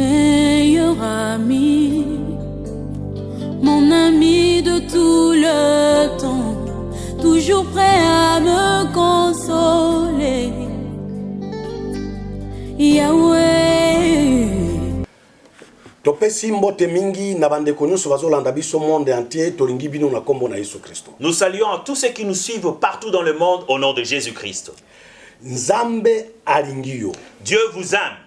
meilleur ami, mon ami de tout le temps, toujours prêt à me consoler. Yahweh. Topesi mbote mingi na bandeko nyonso bazolanda biso monde entier tolingi bino na kombo na Yesu Kristo. Nous saluons à tous ceux qui nous suivent partout dans le monde au nom de Jésus-Christ. Nzambe alingi yo. Dieu vous aime.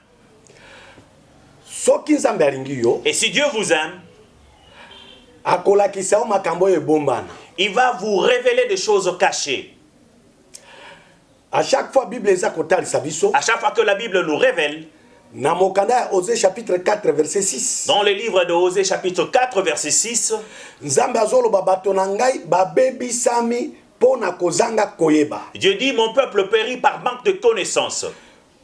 Soki Nzambe alingi yo, et si Dieu vous aime, akolakisa makambo ebombana. Il va vous révéler des choses cachées. À chaque fois Bible eza kotalisa biso. À chaque fois que la Bible nous révèle. Na mokanda Osée chapitre 4 verset 6. Dans le livre de Osée chapitre 4 verset 6. Nzambe azoloba bato na ngai babebisami pona kozanga koyeba. Dieu dit mon peuple périt par manque de connaissance.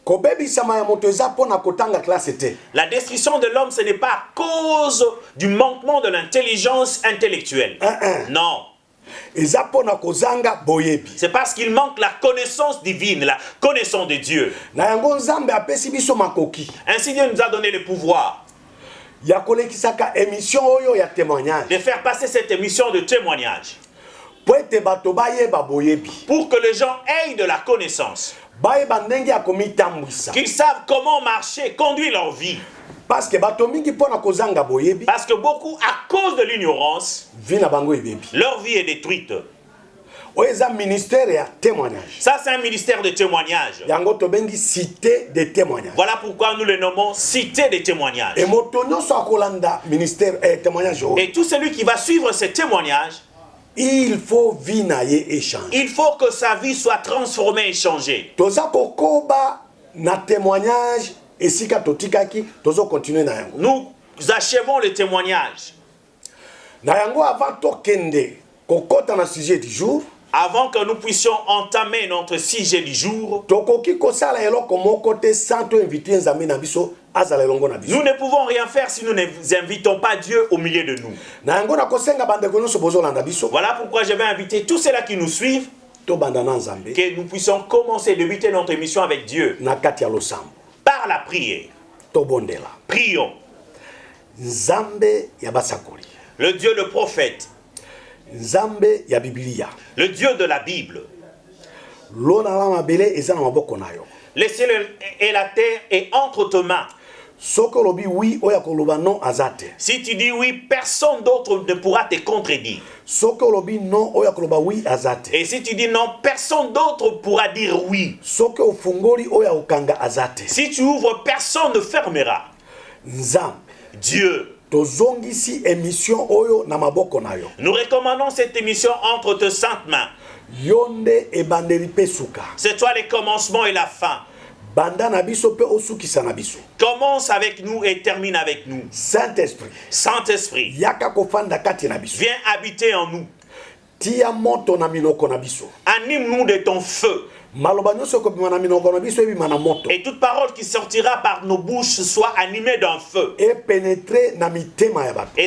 Kobebisama ya moto eza pona kotanga classe te. La destruction de l'homme ce n'est pas à cause du manquement de l'intelligence intellectuelle. Non. C'est parce qu'il manque la connaissance divine, la connaissance de Dieu. Ainsi Dieu nous a donné le pouvoir de faire passer cette émission de témoignage pour que les gens aient de la connaissance, qu'ils savent comment marcher, conduire leur vie. Parce que beaucoup, à cause de l'ignorance, leur vie est détruite. Ça, c'est un ministère de témoignage. Voilà pourquoi nous le nommons cité de témoignage. Et tout celui qui va suivre ce témoignage, il faut échanger. Il faut que sa vie soit transformée et changée. Nous achevons le témoignage. Avant que nous puissions entamer notre sujet du jour, nous ne pouvons rien faire si nous n'invitons pas Dieu au milieu de nous. Voilà pourquoi je vais inviter tous ceux-là qui nous suivent que nous puissions commencer, débuter notre émission avec Dieu par la prière. Prions. Le Dieu le prophète, le Dieu de la Bible. Le ciel et la terre est entre tes mains. Si tu dis oui, personne d'autre ne pourra te contredire. Et si tu dis non, personne d'autre pourra dire oui. Si tu ouvres, personne ne fermera. Dieu, nous recommandons cette émission entre tes saintes mains. C'est toi le commencement et la fin. Commence avec nous et termine avec nous. Saint-Esprit, viens habiter en nous. Anime-nous de ton feu. Et toute parole qui sortira par nos bouches soit animée d'un feu. Et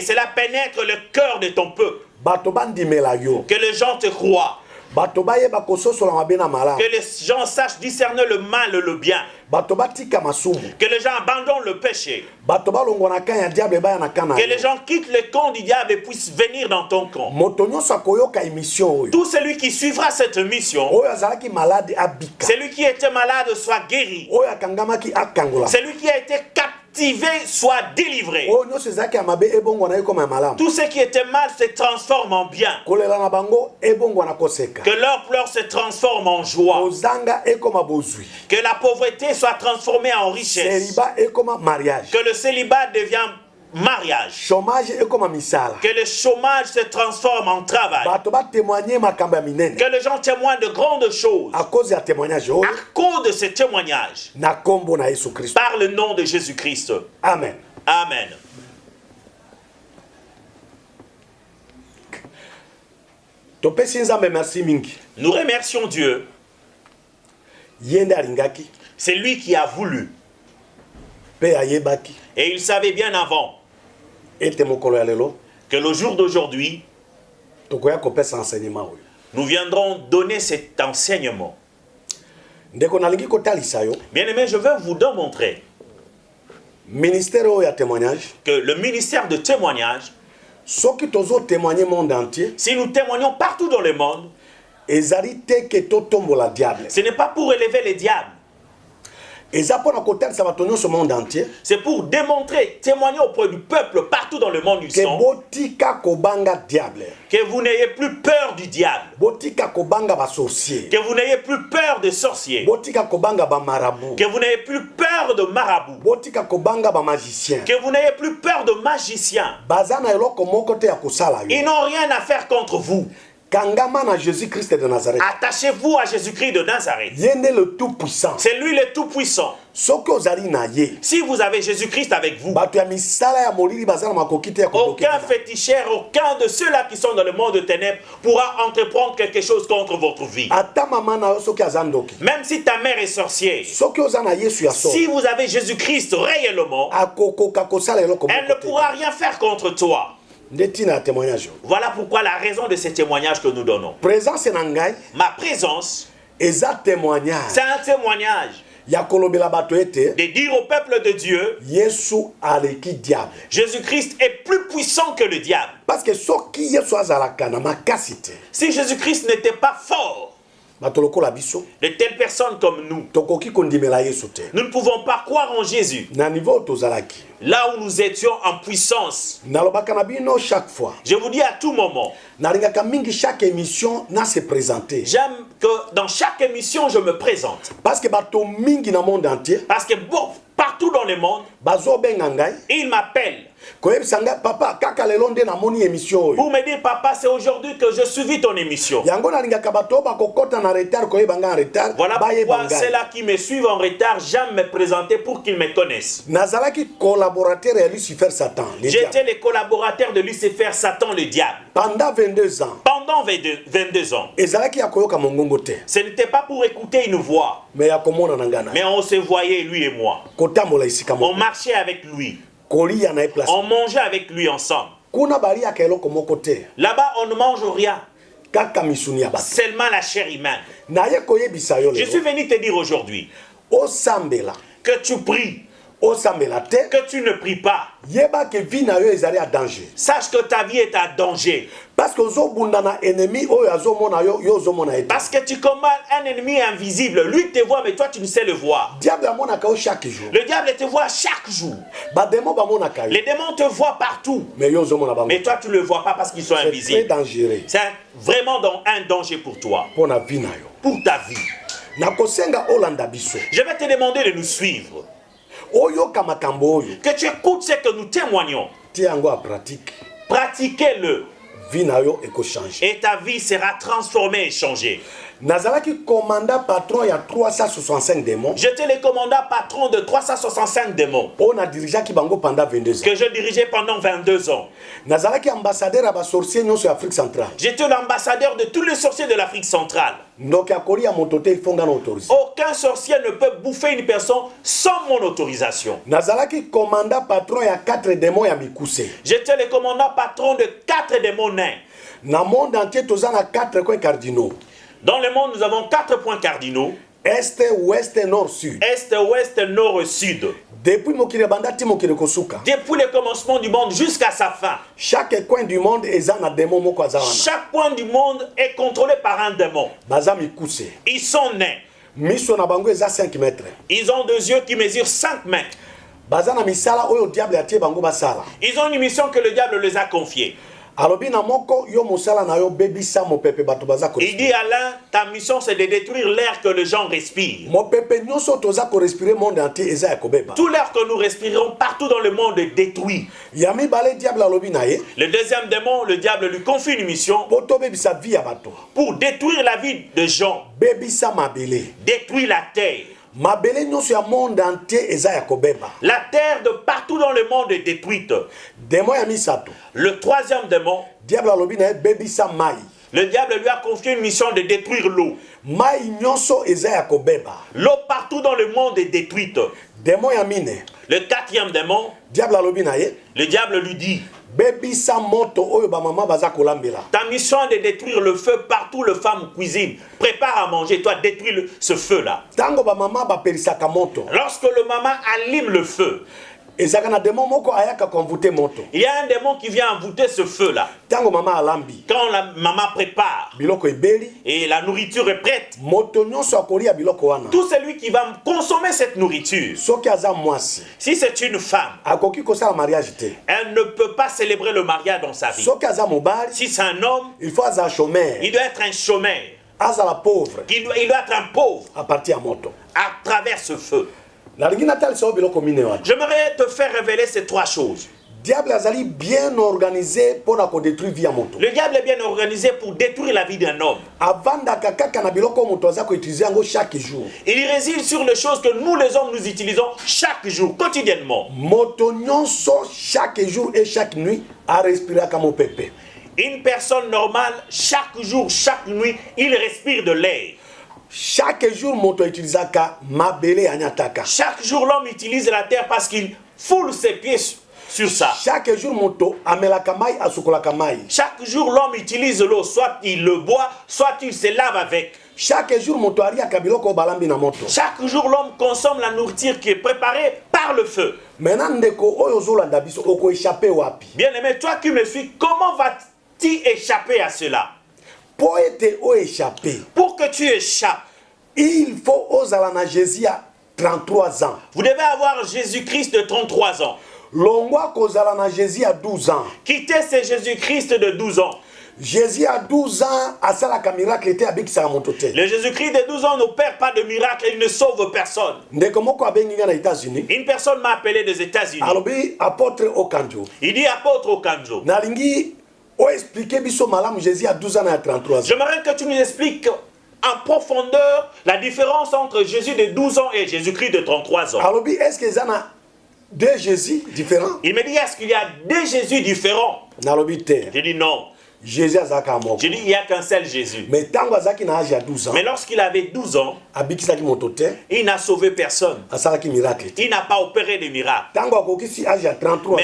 cela pénètre le cœur de ton peuple. Que les gens te croient. Que les gens sachent discerner le mal et le bien. Que les gens abandonnent le péché. Que les gens quittent le camp du diable et puissent venir dans ton camp. Tout celui qui suivra cette mission, celui qui était malade soit guéri. Celui qui a été captivé soit délivré. Tout ce qui était mal se transforme en bien. Que leur pleurs se transforme en joie. Que la pauvreté soit transformée en richesse. Que le célibat devient mariage. Que le chômage se transforme en travail. Que les gens témoignent de grandes choses. À cause de ce témoignage. Par le nom de Jésus-Christ. Amen. Amen. Nous remercions Dieu. C'est lui qui a voulu. Et il savait bien avant que le jour d'aujourd'hui, nous viendrons donner cet enseignement. Bien-aimé, je veux vous démontrer Ministère ya témoignage. Que le ministère de témoignage. Si monde entier. Si nous témoignons partout dans le monde. Ce n'est pas pour élever les diables. C'est pour démontrer, témoigner auprès du peuple partout dans le monde où ils sont. Que vous n'ayez plus peur du diable. Que vous n'ayez plus peur des sorciers. Que vous n'ayez plus peur de marabouts. Que vous n'ayez plus peur de magiciens. Ils n'ont rien à faire contre vous. Jésus-Christ de Nazareth. Attachez-vous à Jésus-Christ de Nazareth. Le tout-puissant. C'est lui le tout-puissant. Si vous avez Jésus-Christ avec vous, aucun féticheur, aucun de ceux-là qui sont dans le monde de ténèbres pourra entreprendre quelque chose contre votre vie. Même si ta mère est sorcière, si vous avez Jésus-Christ réellement, elle ne pourra rien faire contre toi. Voilà pourquoi la raison de ces témoignages que nous donnons. Ma présence, c'est un témoignage de dire au peuple de Dieu, Jésus-Christ est plus puissant que le diable. Parce que si Jésus-Christ n'était pas fort, de telles personnes comme nous, nous ne pouvons pas croire en Jésus. Là où nous étions en puissance, chaque fois. Je vous dis à tout moment, chaque émission n'a se présenté. J'aime que dans chaque émission je me présente. Parce que monde entier. Parce que bon, partout dans le monde, ils m'appellent. Pour me dire, papa, c'est aujourd'hui que je suivis ton émission. Voilà pourquoi ceux-là qui me suivent en retard, j'aime me présenter pour qu'ils me connaissent. J'étais le collaborateur de Lucifer, Satan, le diable. Pendant 22 ans. Pendant 22 ans. Ce n'était pas pour écouter une voix. Mais on se voyait, lui et moi. On marchait avec lui. On mangeait avec lui ensemble. Là-bas, on ne mange rien. Seulement la chair humaine. Je suis venu te dire aujourd'hui que tu pries, que tu ne pries pas. Sache que ta vie est à danger. Parce que tu combats un ennemi invisible. Lui te voit, mais toi tu ne sais le voir. Le diable te voit chaque jour. Les démons te voient partout. Mais toi tu ne le vois pas parce qu'ils sont invisibles. C'est vraiment un danger pour toi. Pour ta vie. Je vais te demander de nous suivre. Que tu écoutes ce que nous témoignons. Pratiquez-le. Et ta vie sera transformée et changée. J'étais le commandant patron de 365 démons. Que je dirigeais pendant 22 ans. J'étais l'ambassadeur de tous les sorciers de l'Afrique centrale. Aucun sorcier ne peut bouffer une personne sans mon autorisation. J'étais le commandant patron de 4 démons nains. Dans le monde, nous avons 4 points cardinaux. Est, ouest, nord, sud. Est, ouest, nord, sud. Depuis le commencement du monde jusqu'à sa fin. Chaque coin du monde est un démon. Chaque coin du monde est contrôlé par un démon. Ils sont nés. Ils ont 2 yeux qui mesurent 5 mètres. Ils ont une mission que le diable les a confiée. Il dit à l'un, ta mission c'est de détruire l'air que les gens respirent. Tout l'air que nous respirons partout dans le monde est détruit. Le deuxième démon, le diable lui confie une mission pour détruire la vie des gens. Détruire la terre. La terre de partout dans le monde est détruite. Le 3e démon, le diable lui a confié une mission de détruire l'eau. L'eau partout dans le monde est détruite. Le 4e démon, le diable lui dit, ta mission est de détruire le feu partout, les femmes cuisinent. Prépare à manger, toi détruis ce feu-là. Lorsque le maman allume le feu, Il y a un démon qui vient envoûter ce feu-là. Quand la maman prépare et la nourriture est prête, tout celui qui va consommer cette nourriture, si c'est une femme, elle ne peut pas célébrer le mariage dans sa vie. Si c'est un homme, il doit être un chômeur. Il doit être un pauvre à travers ce feu. J'aimerais te faire révéler ces trois choses. Le diable est bien organisé pour détruire la vie d'un homme. Il réside sur les choses que nous les hommes nous utilisons chaque jour, quotidiennement. Chaque jour et chaque nuit à respirer comme pépé. Une personne normale, chaque jour, chaque nuit, il respire de l'air. Chaque jour, chaque jour, l'homme utilise la terre parce qu'il foule ses pieds sur ça. Chaque jour, chaque jour, l'homme utilise l'eau, soit il le boit, soit il se lave avec. Chaque jour, l'homme consomme la nourriture qui est préparée par le feu. Bien aimé, toi qui me suis, comment vas-tu échapper à cela? Pour que tu échappes, il faut oser Jésus à 33 ans. Vous devez avoir Jésus-Christ de 33 ans. Jésus à 12 ans. Quitter ce Jésus-Christ de 12 ans. Jésus à 12 ans a ça la miracle était avec sa mototé. Le Jésus-Christ de 12 ans n'opère pas de miracle, il ne sauve personne. Une personne m'a appelé des États-Unis. Apôtre Okanjo. Il dit apôtre Okanjo. J'aimerais que tu nous expliques en profondeur la différence entre Jésus de 12 ans et Jésus-Christ de 33 ans. Est-ce qu'il y a deux Jésus différents? Il me dit, est-ce qu'il y a deux Jésus différents? J'ai dit non. Jésus j'ai dit, il n'y a qu'un seul Jésus. Mais lorsqu'il avait 12 ans, il n'a sauvé personne. Il n'a pas opéré de miracle. Mais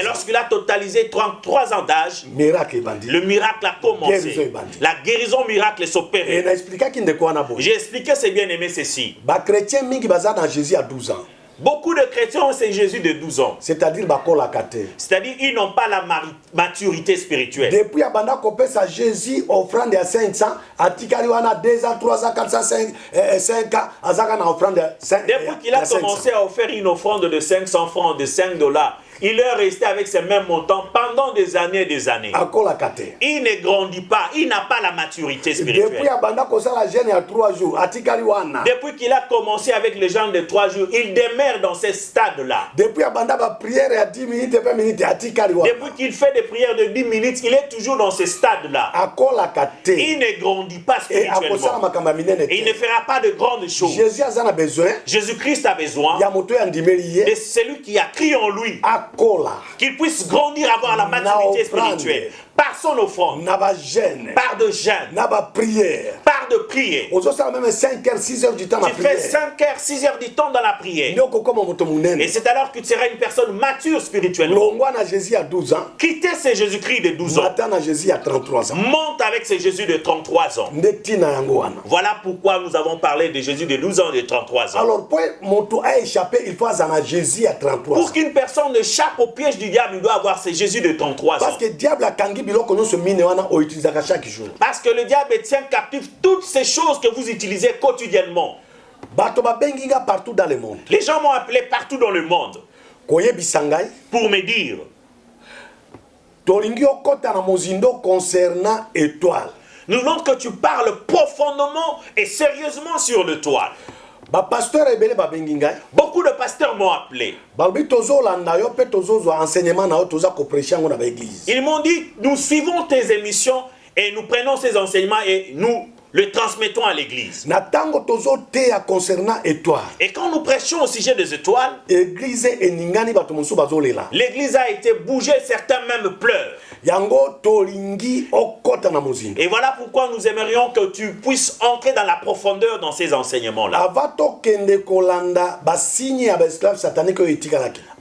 lorsqu'il a totalisé 33 ans d'âge, le miracle a commencé. La guérison miracle est opérée. J'ai expliqué, c'est bien aimé ceci. Beaucoup de chrétiens ont c'est Jésus de 12 ans. C'est-à-dire ils n'ont pas la maturité spirituelle. Depuis que Jésus offrande à 500, à Tikariwana 2 ans, 3 ans, 4 ans, 5 ans, depuis qu'il a commencé à offrir une offrande de 500 francs, de $5, il est resté avec ces mêmes montants pendant des années et des années. Il ne grandit pas, il n'a pas la maturité spirituelle. Depuis qu'il a commencé avec les gens de 3 jours, il demeure dans ces stades-là. Depuis qu'il fait des prières de 10 minutes, il est toujours dans ces stades-là. Il ne grandit pas spirituellement. Il ne fera pas de grandes choses. Jésus-Christ a besoin de celui qui a crié en lui. Qu'il puisse grandir, avoir la maturité spirituelle. Par son offrande, par de jeûne, par de prière. Même 5h, 6h du temps. Tu fais 5h, 6h du temps dans la prière. Et c'est alors que tu seras une personne mature spirituellement. Quitter ce Jésus-Christ de 12 ans. Monte avec ce Jésus de 33 ans. Voilà pourquoi nous avons parlé de Jésus de 12 ans et de 33 ans. Alors, pour il faut Jésus à 33 ans. Pour qu'une personne échappe au piège du diable, il doit avoir ce Jésus de 33 ans. Parce que le diable a parce que le diable tient captif toutes ces choses que vous utilisez quotidiennement. Partout dans le monde. Les gens m'ont appelé partout dans le monde pour me dire nous voulons que tu parles profondément et sérieusement sur l'étoile. Beaucoup de pasteurs m'ont appelé. Ils m'ont dit, nous suivons tes émissions et nous prenons ces enseignements et nous le transmettons à l'église. Et quand nous prêchons au sujet des étoiles, l'église a été bougée, certains même pleurent. Et voilà pourquoi nous aimerions que tu puisses entrer dans la profondeur dans ces enseignements-là.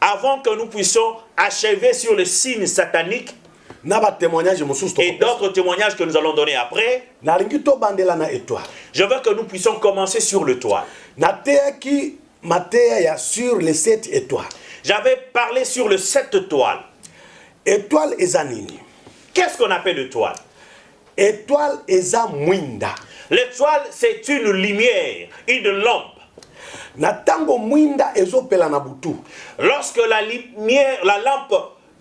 Avant que nous puissions achever sur le signe satanique et d'autres témoignages que nous allons donner après, je veux que nous puissions commencer sur l'étoile. Sur les 7 étoiles. J'avais parlé sur le 7 étoiles. Étoile ezanini. Qu'est-ce qu'on appelle l'étoile? Étoile eza mwinda. L'étoile, c'est une lumière, une lampe. Natango mwinda ezopela na butu. Lorsque la lumière, la lampe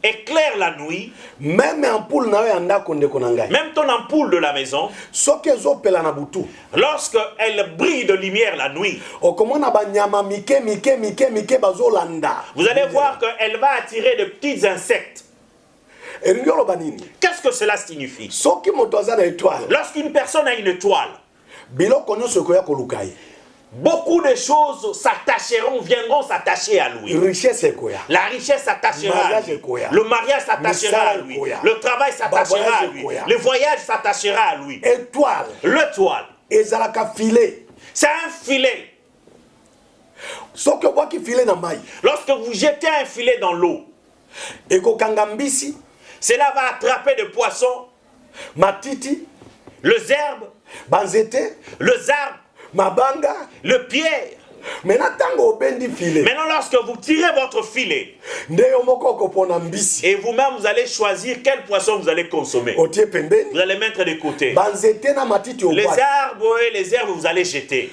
éclaire la nuit, même ampoule na yo ndako ndeko na ngai, même ton ampoule de la maison, soki ezopela na butu, lorsque elle brille de lumière la nuit, okomona banyama mike bazolanda. Vous allez voir qu'elle va attirer de petits insectes. Qu'est-ce que cela signifie? Lorsqu'une personne a une étoile, beaucoup de choses s'attacheront, viendront s'attacher à lui. La richesse s'attachera à lui. Le mariage s'attachera à lui. Le travail s'attachera à lui. Le voyage s'attachera à lui. L'étoile, c'est un filet. Lorsque vous jetez un filet dans l'eau, cela va attraper des poissons, matiti, les herbes, banzete, les arbres, mabanga, le pierre. Maintenant, lorsque vous tirez votre filet, et vous-même vous allez choisir quel poisson vous allez consommer. Vous allez mettre de côté. Les arbres et les herbes vous allez jeter.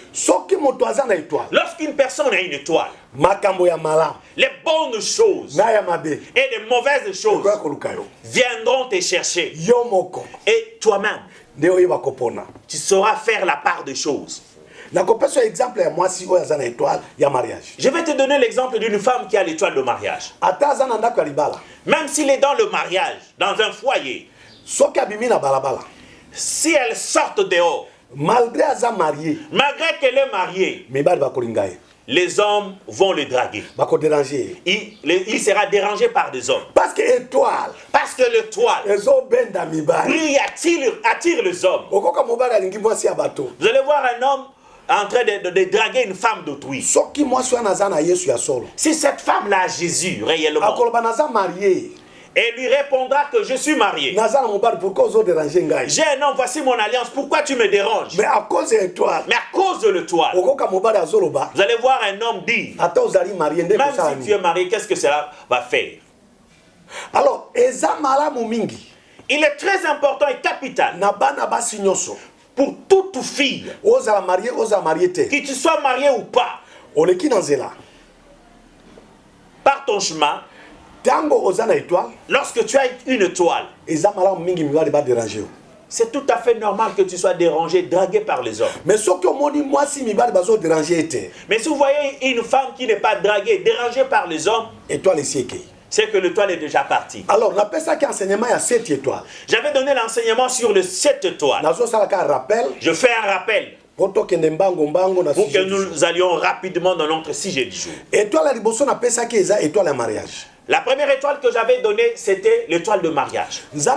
Lorsqu'une personne a une étoile, les bonnes choses et les mauvaises choses viendront te chercher. Et toi-même, tu sauras faire la part des choses. Je vais te donner l'exemple d'une femme qui a l'étoile de mariage. Même s'il est dans le mariage, dans un foyer, si elle sort dehors, malgré qu'elle est mariée, les hommes vont le draguer. Il sera dérangé par des hommes. Parce que l'étoile brille, attire les hommes. Vous allez voir un homme en train de draguer une femme d'autrui. Si cette femme-là a Jésus réellement, et lui répondra que je suis marié. J'ai un homme, voici mon alliance. Pourquoi tu me déranges? Mais à cause de l'étoile. Vous allez voir un homme dire, même si tu es marié, qu'est-ce que cela va faire? Alors, il est très important et capital pour toute fille, que tu sois marié ou pas, par ton chemin, lorsque tu as une étoile, c'est tout à fait normal que tu sois dérangé, dragué par les hommes. Mais si vous voyez une femme qui n'est pas draguée, dérangée par les hommes, c'est que l'étoile est déjà partie. Alors, j'avais donné l'enseignement sur le 7 étoiles. Je fais un rappel pour que nous allions rapidement dans notre sujet du jour. La première étoile que j'avais donnée, c'était l'étoile de mariage. Dieu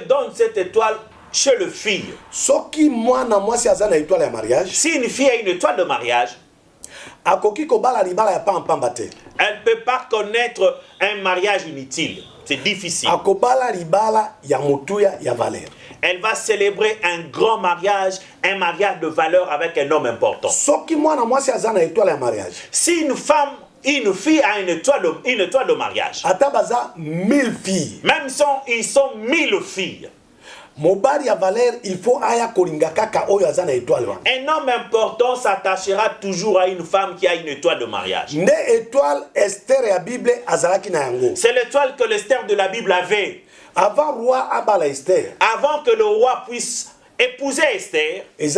donne cette étoile chez le fille. Si une fille a une étoile de mariage, elle ne peut pas connaître un mariage inutile. C'est difficile. Elle va célébrer un grand mariage, un mariage de valeur avec un homme important. Si une fille a une étoile de mariage, même si ils sont 1000 filles, un homme important s'attachera toujours à une femme qui a une étoile de mariage. C'est l'étoile que l'Esther de la Bible avait. Avant que le roi puisse épouser Esther, il y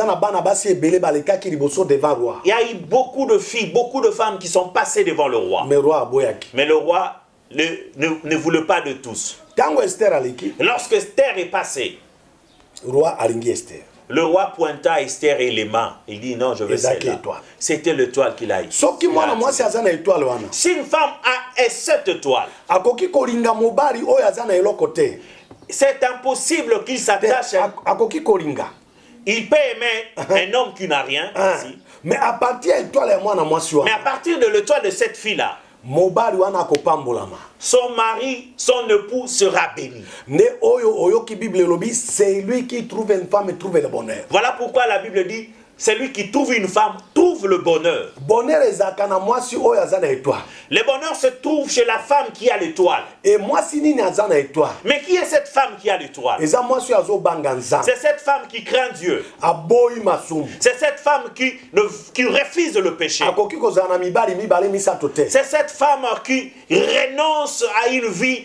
a eu beaucoup de filles, beaucoup de femmes qui sont passées devant le roi. Mais le roi ne voulait pas de tous. Lorsque Esther est passée, le roi pointa Esther et les mains. Il dit non, je veux celle-là. C'était l'étoile qu'il a eu. Si une femme a cette étoile, c'est impossible qu'il s'attache. Il peut aimer un homme qui n'a rien. Mais à partir de l'étoile de cette fille-là, son mari, son époux sera béni. C'est lui qui trouve une femme et trouve le bonheur. Voilà pourquoi la Bible dit celui qui trouve une femme trouve le bonheur. Le bonheur se trouve chez la femme qui a l'étoile. Mais qui est cette femme qui a l'étoile? C'est cette femme qui craint Dieu. C'est cette femme qui refuse le péché. C'est cette femme qui renonce à une vie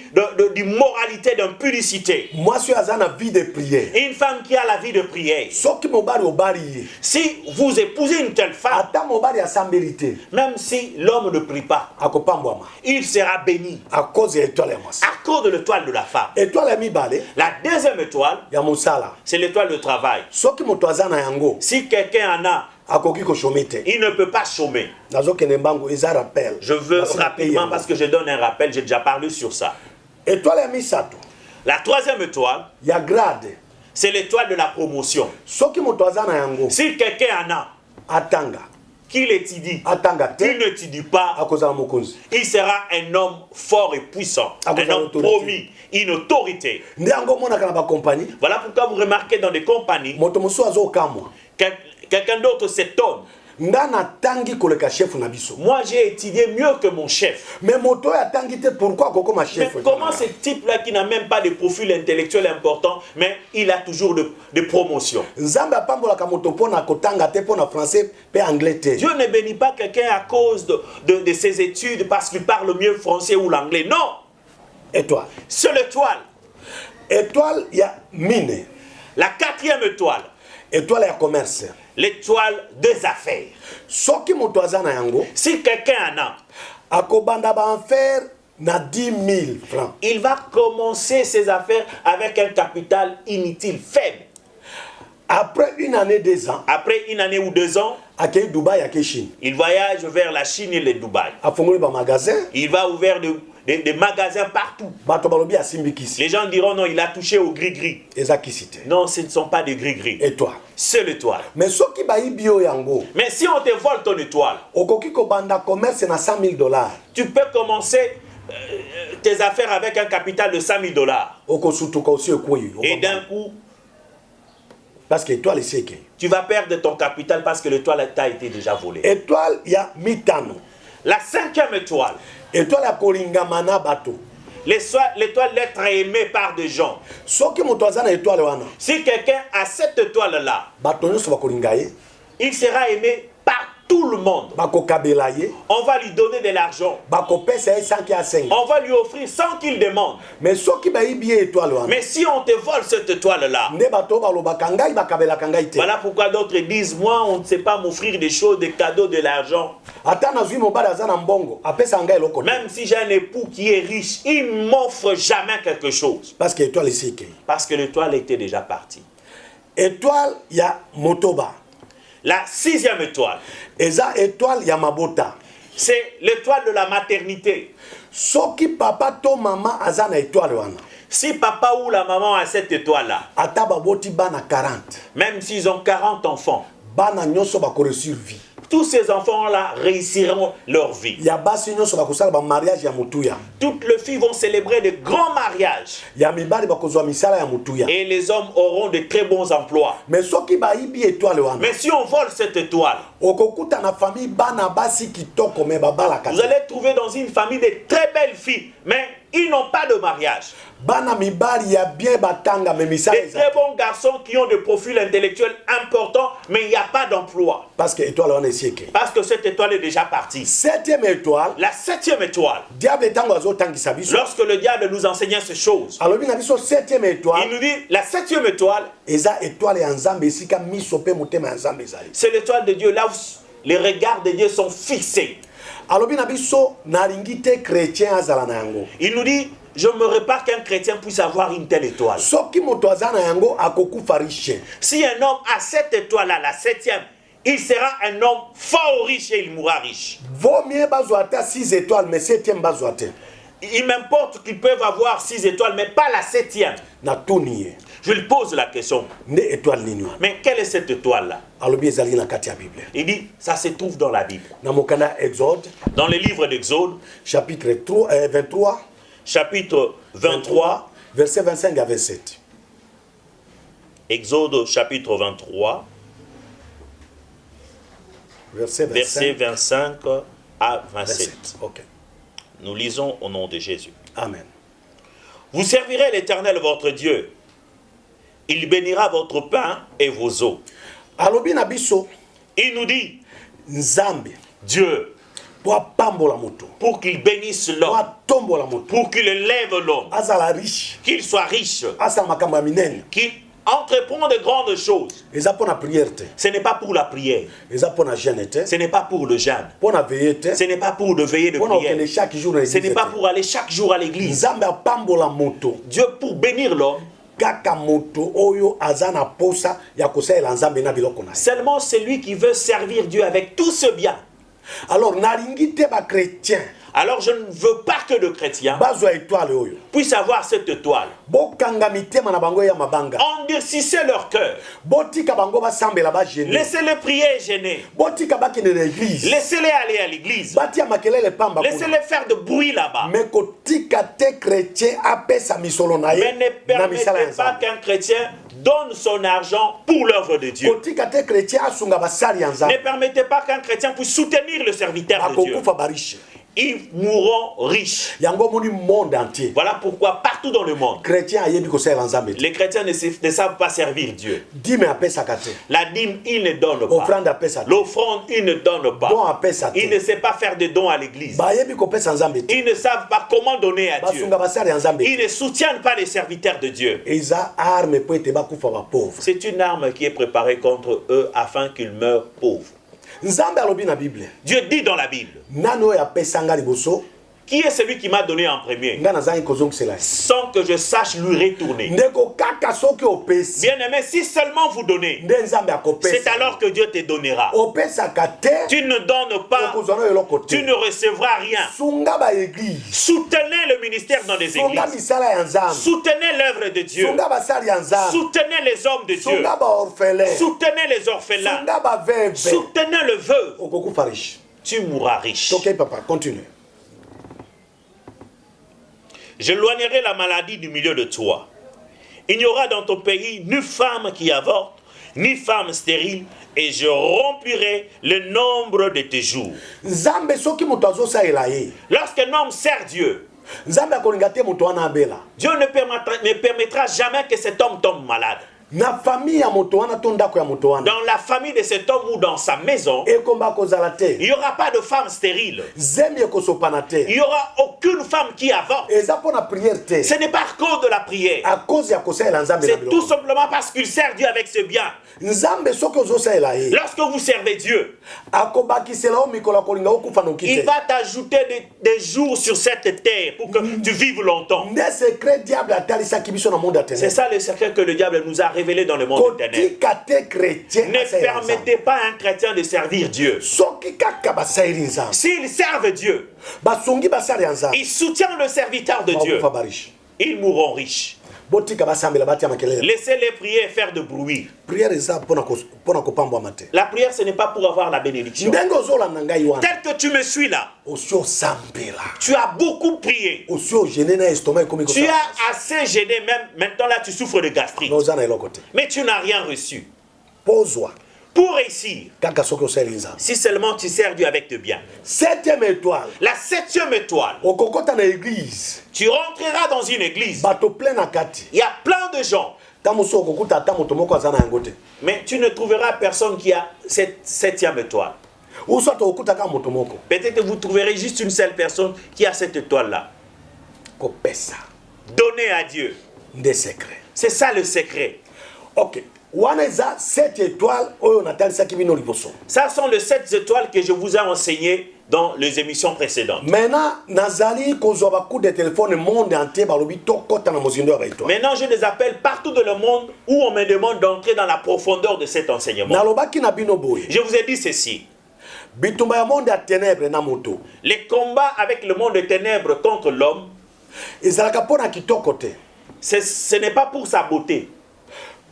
d'immoralité, d'impudicité. Une femme qui a la vie de prière. Si vous épousez une telle femme, même si l'homme ne prie pas, il sera béni à cause de l'étoile de la femme. La deuxième étoile, c'est l'étoile de travail. Si quelqu'un en a, il ne peut pas chômer. Je veux rapidement, parce que je donne un rappel, j'ai déjà parlé sur ça. La troisième étoile, c'est l'étoile de la promotion. Si quelqu'un en a, qu'il étudie, il n'étudie pas, il sera un homme fort et puissant, un homme promis, une autorité. Voilà pourquoi vous remarquez dans des compagnies, quelqu'un d'autre s'étonne. Moi j'ai étudié mieux que mon chef. Mais comment ce type-là qui n'a même pas de profil intellectuel important, mais il a toujours de promotion? Dieu ne bénit pas quelqu'un à cause de ses études parce qu'il parle mieux français ou l'anglais. Non. Étoile. C'est l'étoile. Étoile, il y a mine. La quatrième étoile. Étoile, il y a commerce. L'étoile des affaires. Si quelqu'un en a, il va commencer ses affaires avec un capital inutile, faible. Après une année, 2 ans, ou 2 ans, il voyage vers la Chine et le Dubaï. Il va ouvrir des magasins partout. Les gens diront non, il a touché au gris-gris. Non, ce ne sont pas des gris-gris. C'est l'étoile. Mais si on te vole ton étoile, tu peux commencer tes affaires avec un capital de $100,000. Et d'un coup, parce que l'étoile est tu vas perdre ton capital parce que l'étoile t'a été déjà volée. Étoile, il y a mitano. La cinquième étoile. Étoile ya kolingamana bato. L'étoile d'être aimé par des gens. Si quelqu'un a cette étoile-là, il sera aimé par tout le monde. On va lui donner de l'argent. On va lui offrir sans qu'il demande. Mais si on te vole cette étoile-là, voilà pourquoi d'autres disent, moi on ne sait pas m'offrir des choses, des cadeaux, de l'argent. Même si j'ai un époux qui est riche, il ne m'offre jamais quelque chose. Parce que l'étoile était déjà partie. Étoile, il y a motoba. La sixième étoile. Étoile Yamabota. C'est l'étoile de la maternité. Si papa ou la maman a cette étoile-là, même s'ils ont 40 enfants, tous ces enfants-là réussiront leur vie. Toutes les filles vont célébrer de grands mariages. Et les hommes auront de très bons emplois. Mais si on vole cette étoile, vous allez trouver dans une famille de très belles filles, mais ils n'ont pas de mariage. Des très bons garçons qui ont des profils intellectuels importants, mais il n'y a pas d'emploi. Parce que cette étoile est déjà partie. La septième étoile. Lorsque le diable nous enseignait ces choses, il nous dit la septième étoile, c'est l'étoile de Dieu, là où les regards de Dieu sont fixés. Il nous dit, je ne me répare qu'un chrétien puisse avoir une telle étoile. Si un homme a cette étoile-là, la septième, il sera un homme fort riche et il mourra riche. Il m'importe qu'ils peuvent avoir 6 étoiles, mais pas la septième. Je lui pose la question. Mais quelle est cette étoile-là? Il dit, ça se trouve dans la Bible. Dans le livre d'Exode, chapitre 23, verset 25 à 27. Exode chapitre 23, versets 25 à 27. Okay. Nous lisons au nom de Jésus. Amen. Vous servirez l'Éternel votre Dieu. Il bénira votre pain et vos eaux. Alobi na biso. Il nous dit, Nzambe, Dieu, pour qu'il bénisse l'homme, pour qu'il élève l'homme, qu'il soit riche, qu'il entreprend de grandes choses. Ce n'est pas pour la prière, ce n'est pas pour le jeûne, ce n'est pas pour le veiller de prière, ce n'est pas pour aller chaque jour à l'église. Dieu, pour bénir l'homme, seulement celui qui veut servir Dieu avec tout ce bien. Alors, je ne veux pas que le chrétien puisse avoir cette étoile. Endurcissez leur cœur. Laissez-les prier et gêner. Laissez-les aller à l'église. Laissez-les faire de bruit là-bas. Mais ne permettez pas qu'un chrétien donne son argent pour l'œuvre de Dieu. Ne permettez pas qu'un chrétien puisse soutenir le serviteur de Dieu. Ils mourront riches. Voilà pourquoi partout dans le monde, les chrétiens ne savent pas servir Dieu. La dîme, ils ne donnent pas. L'offrande, ils ne donnent pas. Ils ne savent pas faire de dons à l'église. Ils ne savent pas comment donner à Dieu. Ils ne soutiennent pas les serviteurs de Dieu. C'est une arme qui est préparée contre eux afin qu'ils meurent pauvres. Dieu dit dans la Bible, qui est celui qui m'a donné en premier, sans que je sache lui retourner. Bien-aimé, si seulement vous donnez, c'est alors que Dieu te donnera. Tu ne donnes pas, tu ne recevras rien. Soutenez le ministère dans les églises. Soutenez l'œuvre de Dieu. Soutenez les hommes de Dieu. Soutenez les orphelins. Soutenez le veuve. Tu mourras riche. Ok, papa, continue. J'éloignerai la maladie du milieu de toi. Il n'y aura dans ton pays ni femme qui avorte, ni femme stérile, et je rompirai le nombre de tes jours. Lorsqu'un homme sert Dieu, Dieu ne permettra jamais que cet homme tombe malade. Dans la famille de cet homme ou dans sa maison, il n'y aura pas de femme stérile. Il n'y aura aucune femme qui avorte. Ce n'est pas à cause de la prière. C'est tout simplement parce qu'il sert Dieu avec ce bien. Lorsque vous servez Dieu, il va t'ajouter des jours sur cette terre pour que tu vives longtemps. C'est ça le secret que le diable nous a révélé dans le monde éternel. Ne permettez pas à un chrétien de servir Dieu. S'ils servent Dieu, ils soutiennent le serviteur de Dieu, ils mourront riches. Laissez-les prier et faire de bruit. La prière, ce n'est pas pour avoir la bénédiction. Tel que tu me suis là, tu as beaucoup prié. Tu as assez gêné, même maintenant là tu souffres de gastrite. Mais tu n'as rien reçu. Pour réussir, si seulement tu sers Dieu avec de bien. Septième étoile. La septième étoile. Tu rentreras dans une église. Il y a plein de gens. Mais tu ne trouveras personne qui a cette septième étoile. Peut-être que vous trouverez juste une seule personne qui a cette étoile-là. Donnez à Dieu. C'est ça le secret. Ok. Ça sont les 7 étoiles que je vous ai enseignées dans les émissions précédentes. Maintenant, je les appelle partout dans le monde où on me demande d'entrer dans la profondeur de cet enseignement. Je vous ai dit ceci. Les combats avec le monde des ténèbres contre l'homme, ce n'est pas pour sa beauté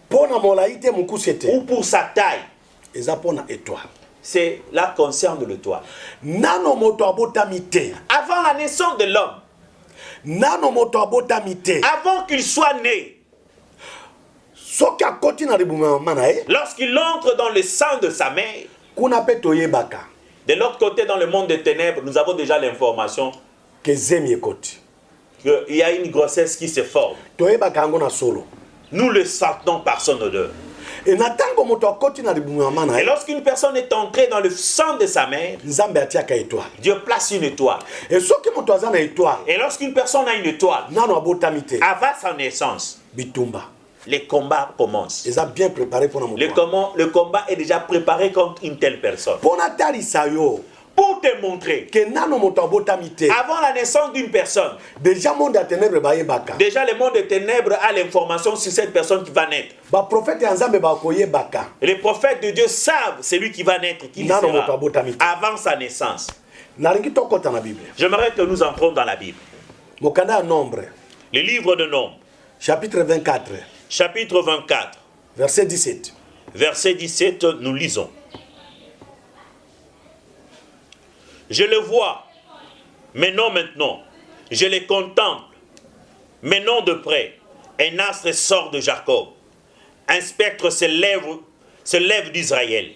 ou pour sa taille. C'est là concerne l'étoile. Avant la naissance de l'homme, avant qu'il soit né, lorsqu'il entre dans le sang de sa mère, De l'autre côté, dans le monde des ténèbres, nous avons déjà l'information qu'il y a une grossesse qui se forme. Nous le sentons par son odeur. Et lorsqu'une personne est entrée dans le sang de sa mère, Dieu place une étoile. Et lorsqu'une personne a une étoile, avant sa naissance, les combats commencent. Le combat est déjà préparé contre une telle personne. Pour te montrer, avant la naissance d'une personne, déjà le monde des ténèbres a l'information sur cette personne qui va naître. Les prophètes de Dieu savent celui qui va naître, qui sera avant sa naissance. J'aimerais que nous entrons dans la Bible. Le livre de Nombres, chapitre 24. Chapitre 24. Verset 17. Verset 17, nous lisons. Je le vois, mais non maintenant. Je les contemple, mais non de près. Un astre sort de Jacob. Un spectre se lève d'Israël.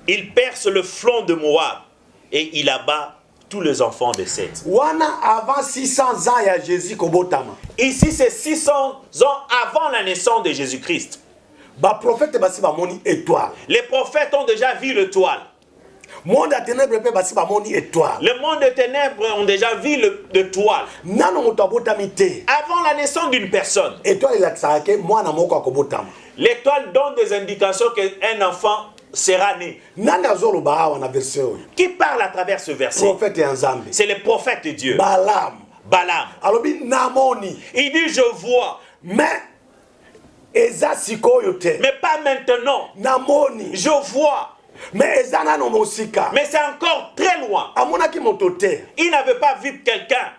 Il perce le flanc de Moab et il abat tous les enfants de Seth. Avant 600 ans, il y a Jésus kobotama. Ici, c'est 600 ans avant la naissance de Jésus-Christ. Les prophètes ont déjà vu l'étoile. Le monde des ténèbres ont déjà vu l'étoile. Avant la naissance d'une personne, l'étoile donne des indications qu'un enfant sera né. Qui parle à travers ce verset? C'est le prophète de Dieu. Balaam. Il dit je vois. Mais pas maintenant. Je vois. Mais c'est encore très loin. Il n'avait pas vu quelqu'un.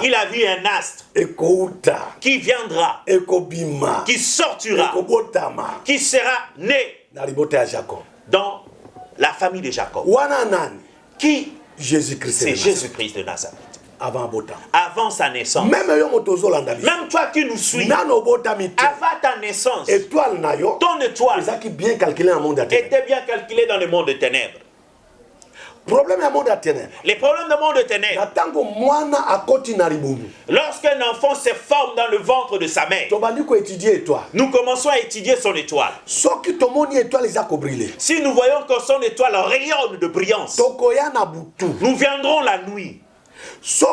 Il a vu un astre qui viendra, qui sortira, qui sera né dans la famille de Jacob. Qui? C'est Jésus-Christ de Nazareth. Avant sa naissance. Même toi qui nous suis, avant ta naissance, ton étoile était bien calculée dans le monde des ténèbres. Les problèmes du monde des ténèbres. Lorsqu'un enfant se forme dans le ventre de sa mère, nous commençons à étudier son étoile. Si nous voyons que son étoile rayonne de brillance, nous viendrons la nuit. Si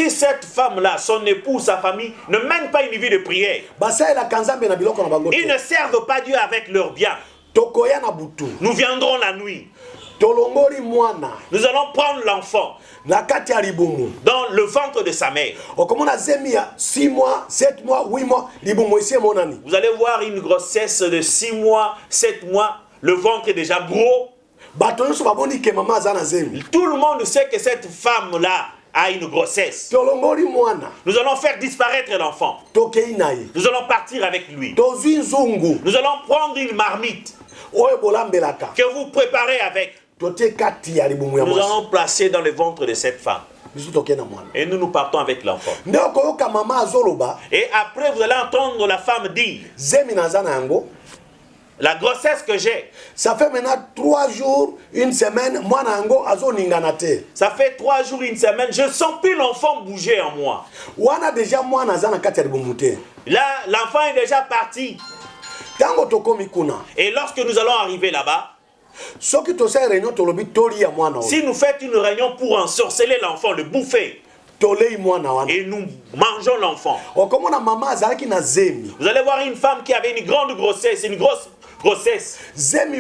cette femme-là, son époux, sa famille, ne mène pas une vie de prière, ils ne servent pas Dieu avec leurs biens. Nous viendrons la nuit. Nous allons prendre l'enfant dans le ventre de sa mère. 6 mois, 7 mois, 8 mois. Vous allez voir une grossesse de 6 mois, 7 mois. Le ventre est déjà gros. Tout le monde sait que cette femme-là a une grossesse. Nous allons faire disparaître l'enfant. Nous allons partir avec lui. Nous allons prendre une marmite que vous préparez avec. Nous allons placer dans le ventre de cette femme. Et nous partons avec l'enfant. Et après, vous allez entendre la femme dire: la grossesse que j'ai, ça fait maintenant 3 jours, 1 semaine, ça fait 3 jours, 1 semaine, je ne sens plus l'enfant bouger en moi. Là, l'enfant est déjà parti. Et lorsque nous allons arriver là-bas, si nous faisons une réunion pour ensorceler l'enfant, le bouffer, et nous mangeons l'enfant, vous allez voir une femme qui avait une grande grossesse, une grosse grossesse. Cette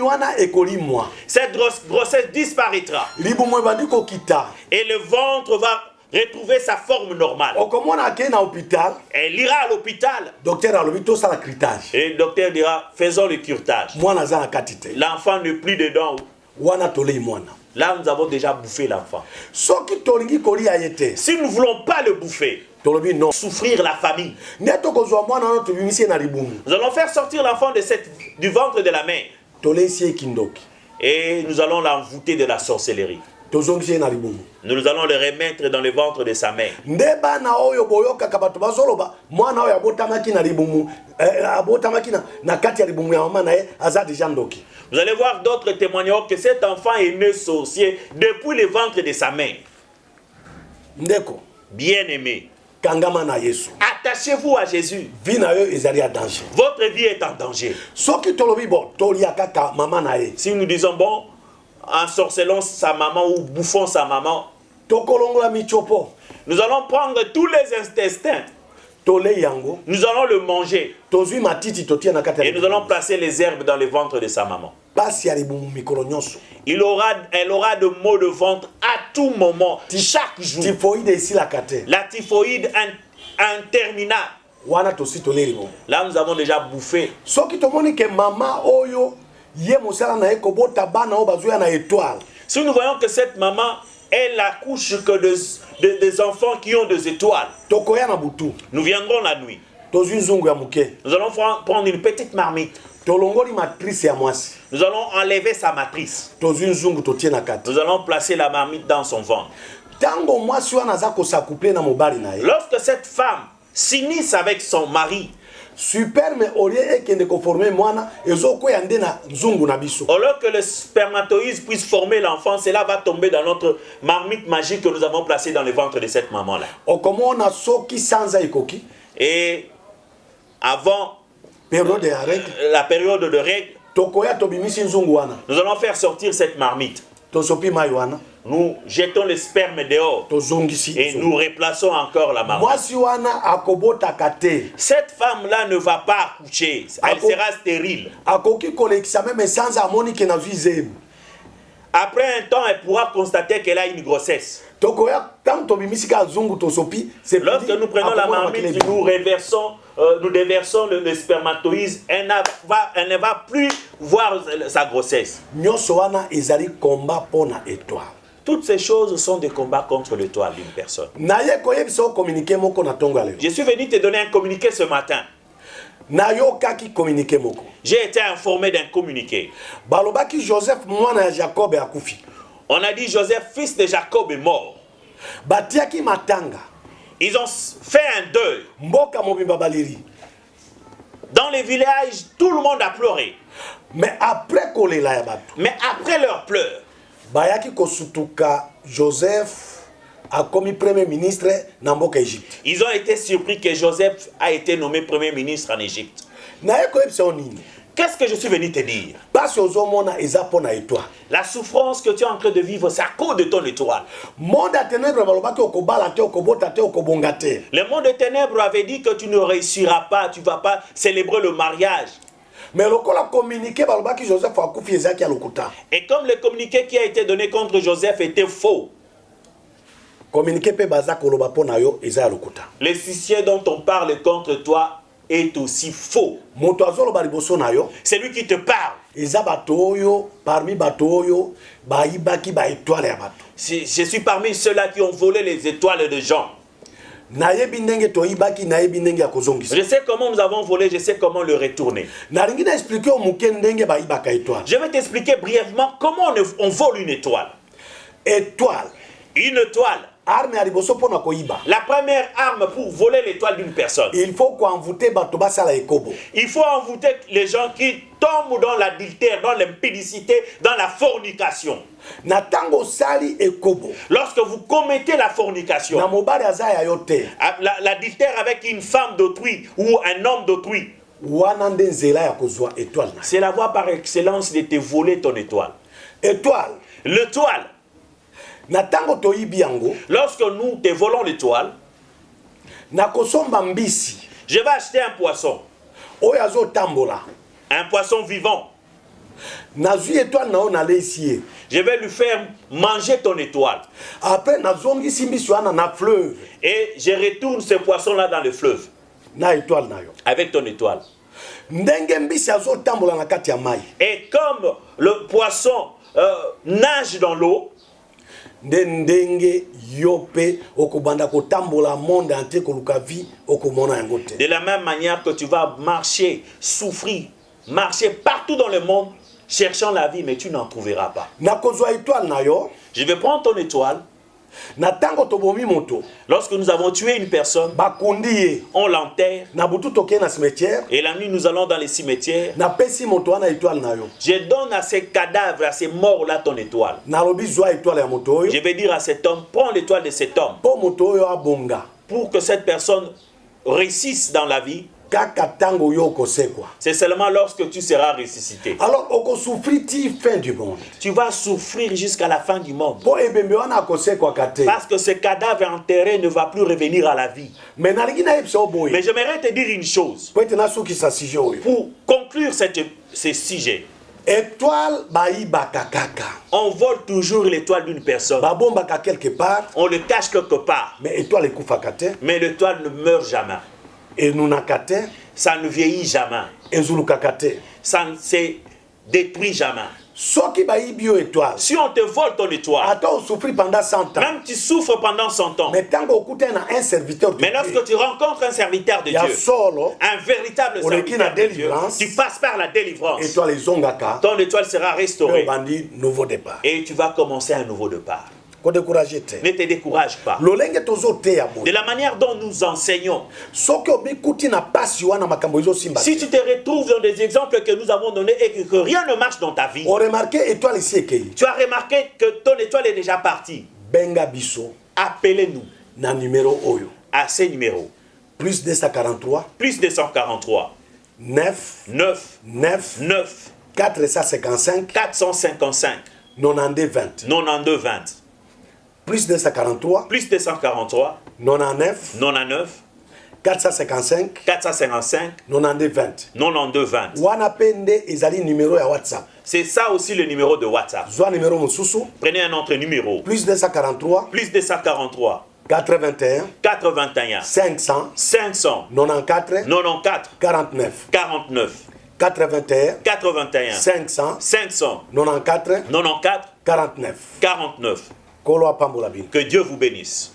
grossesse disparaîtra. Et le ventre va retrouver sa forme normale. Elle ira à l'hôpital. Et le docteur dira: faisons le curetage. L'enfant n'est plus dedans. Là, nous avons déjà bouffé l'enfant. Si nous ne voulons pas le bouffer, souffrir la famille, nous allons faire sortir l'enfant du ventre de la mère. Et nous allons l'envoûter de la sorcellerie. nous allons le remettre dans le ventre de sa mère. Vous allez voir d'autres témoignages que cet enfant est né sorcier depuis le ventre de sa mère. Bien-aimé, attachez-vous à Jésus. Votre vie est en danger. Si nous disons, bon, ensorcelons sa maman ou bouffons sa maman, nous allons prendre tous les intestins. Nous allons le manger. Et nous allons placer les herbes dans le ventre de sa maman. Elle aura de maux de ventre à tout moment, chaque jour. La typhoïde interminable. Là, nous avons déjà bouffé. Si nous voyons que cette maman, elle accouche que des enfants qui ont des étoiles, nous viendrons la nuit. Nous allons prendre une petite marmite. Nous allons enlever sa matrice. Nous allons placer la marmite dans son ventre. Lorsque cette femme s'unisse avec son mari, au lieu que le spermatozoïde puisse former l'enfant, cela va tomber dans notre marmite magique que nous avons placée dans le ventre de cette maman-là. Et avant la période de règles, nous allons faire sortir cette marmite. Nous jetons le sperme dehors et nous replaçons encore la marmite. Cette femme-là ne va pas accoucher, elle sera stérile. Après un temps, elle pourra constater qu'elle a une grossesse. Lorsque nous prenons la marmite, nous déversons le spermatozoïde, elle ne va plus voir sa grossesse. Toutes ces choses sont des combats contre l'étoile d'une personne. Je suis venu te donner un communiqué ce matin. J'ai été informé d'un communiqué. On a dit Joseph, fils de Jacob, est mort. Ils ont fait un deuil. Dans les villages, tout le monde a pleuré. Mais après leur pleurs, a commis premier ministre dans Égypte. Ils ont été surpris que Joseph a été nommé premier ministre en Égypte. Qu'est-ce que je suis venu te dire? La souffrance que tu es en train de vivre, c'est à cause de ton étoile. Le monde des ténèbres avait dit que tu ne réussiras pas, tu ne vas pas célébrer le mariage. Mais et comme le communiqué qui a été donné contre Joseph était faux, le sujet dont on parle contre toi est aussi faux. C'est lui qui te parle. Je suis parmi ceux-là qui ont volé les étoiles de gens. Je sais comment nous avons volé, je sais comment le retourner. Je vais t'expliquer brièvement comment on vole une étoile. Une étoile. La première arme pour voler l'étoile d'une personne. Il faut envoûter les gens qui tombent dans l'adultère, dans l'impudicité, dans la fornication. Lorsque vous commettez la fornication, l'adultère avec une femme d'autrui ou un homme d'autrui, c'est la voie par excellence de te voler ton étoile. L'étoile. Lorsque nous te volons l'étoile, je vais acheter un poisson. Un poisson vivant. Je vais lui faire manger ton étoile. Et je retourne ce poisson-là dans le fleuve. Avec ton étoile. Et comme le poisson nage dans l'eau, de la même manière que tu vas marcher, souffrir, marcher partout dans le monde, cherchant la vie, mais tu n'en trouveras pas. Je vais prendre ton étoile. Lorsque nous avons tué une personne, on l'enterre. Et la nuit, nous allons dans les cimetières. Je donne à ces cadavres, à ces morts-là, ton étoile. Je vais dire à cet homme, prends l'étoile de cet homme. Pour que cette personne réussisse dans la vie. C'est seulement lorsque tu seras ressuscité. Alors, fin du monde. Tu vas souffrir jusqu'à la fin du monde. Parce que ce cadavre enterré ne va plus revenir à la vie. Mais j'aimerais te dire une chose. Pour conclure ce sujet. On vole toujours l'étoile d'une personne. On le cache quelque part. Mais l'étoile ne meurt jamais. Ça ne vieillit jamais. Ça ne se détruit jamais. Si on te vole ton étoile, même tu souffres pendant 100 ans. Mais lorsque tu rencontres un serviteur de Dieu, un véritable serviteur de Dieu, tu passes par la délivrance. Ton étoile sera restaurée. Et tu vas commencer un nouveau départ. Ne te décourage pas. De la manière dont nous enseignons, si tu te retrouves dans des exemples que nous avons donnés et que rien ne marche dans ta vie, tu as remarqué que ton étoile est déjà partie. Appelez-nous à ces numéros. Plus 243. 9. 455. 92 20. Plus 243. 99. 455. 92 20. Numéro à WhatsApp. C'est ça aussi le numéro de WhatsApp. Prenez un autre numéro. Plus 243. 81. 500. 94. 49. 81. 500. 49. 49. Que Dieu vous bénisse.